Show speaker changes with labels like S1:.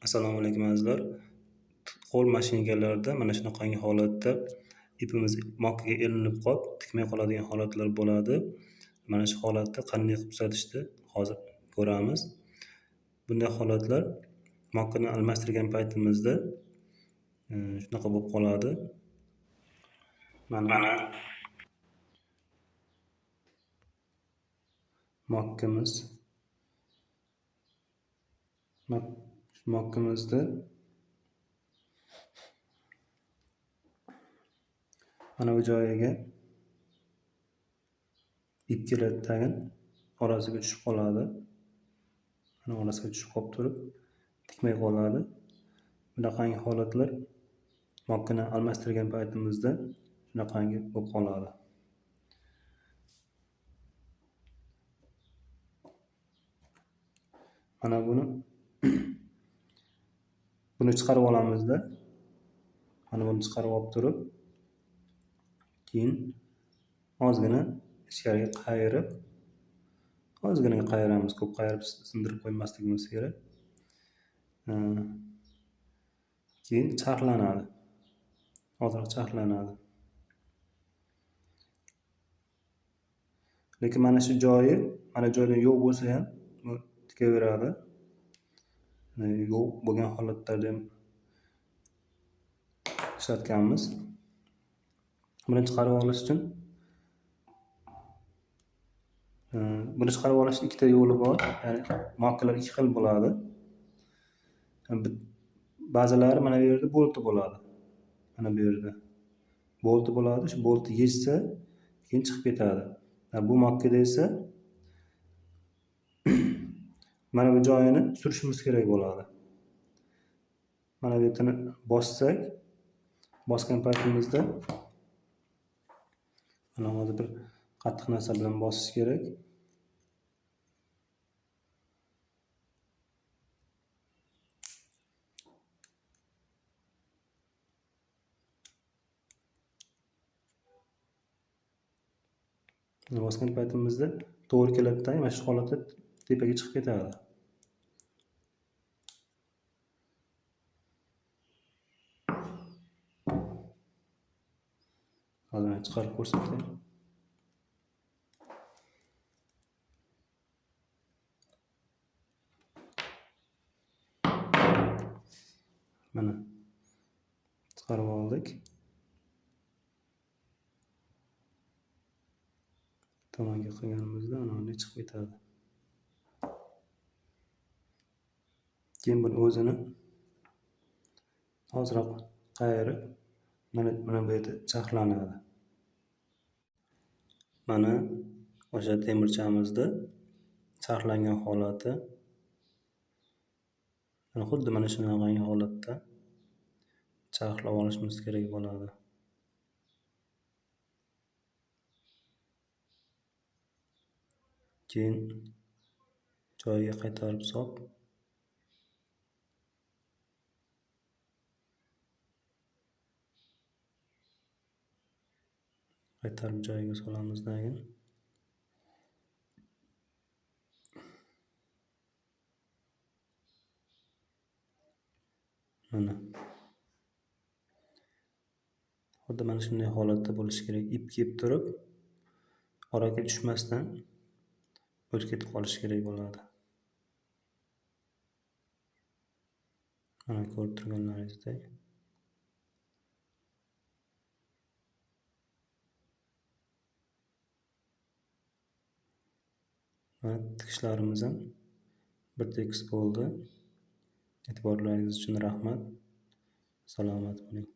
S1: Assalomu alaykum azizlar. Qo'l mashinkalarida mana shunaqangi holatda ipimiz mokkaga ilinib qolib, tikmay qoladigan holatlar bo'ladi. Mana shu holatda qanday qilib tuzatishni hozir ko'ramiz. Bunday holatlar mokkani almashtirgan paytimizda shunaqa bo'lib qoladi. Mana mokkamizda mana bu joyiga ip keladi, tagin orasiga tushib qoladi. Mana orasiga tushib qolib turib, tikmay qoladi. Bunaqangi holatlar mokkani almashtirgan paytimizda shunaqangi bo'lib qoladi. Mana buni chiqarib olamizda. Mana buni chiqarib olib turib, keyin ozgina ichkariga qayiramiz. Ko'p qayirib sindirib qo'ymasligimiz kerak. Keyin charxlanadi. Ozroq charxlanadi. Lekin mana shu joyi, mana joyda yo'q bo'lsa ham tikaveradi. Yo'q bo'lgan holatlarda ham ishlatganmiz. Buni chiqarib olish uchun ikkita yo'li bor. Ya'ni mokkalar ikki xil bo'ladi. Ba'zilari mana bu yerda bolti bo'ladi. Mana bu yerda bolti bo'ladi. Shu boltni yechsa, keyin chiqib ketadi. Bu mokkada esa mana bu joyini surishimiz kerak bo'ladi. Mana bu yerni bosgan paytimizda mana hozir bir qattiq narsa bilan bosish kerak. Bosgan paytimizda to'g'ri keladi-da, mana shu holatda tepaga chiqib ketadi. Hozir chiqarib ko'rsatay. Mana chiqarib oldik. Tomonga qilganimizda ana bunday chiqib ketadi. Keyin buni o'zini ozroq qayirib, mana bu yerda charxlanadi. Mana o'sha temirchamizda charxlangan holati. Xuddi mana shunaqangi holatda charxlab olishimiz kerak bo'ladi. Keyin joyiga qaytarib joyiga solamiz keyin. Mana xuddi mana shunday holatda bo'lishi kerak. Ip kelib turib, oraga tushmasdan o'tib ketib qolishi kerak bo'ladi. Mana ko'rib turganlaringizdek. Mana tikishlarimiz ham bir tekis bo'ldi. E'tiborlaringiz uchun rahmat. Salomat bo'ling.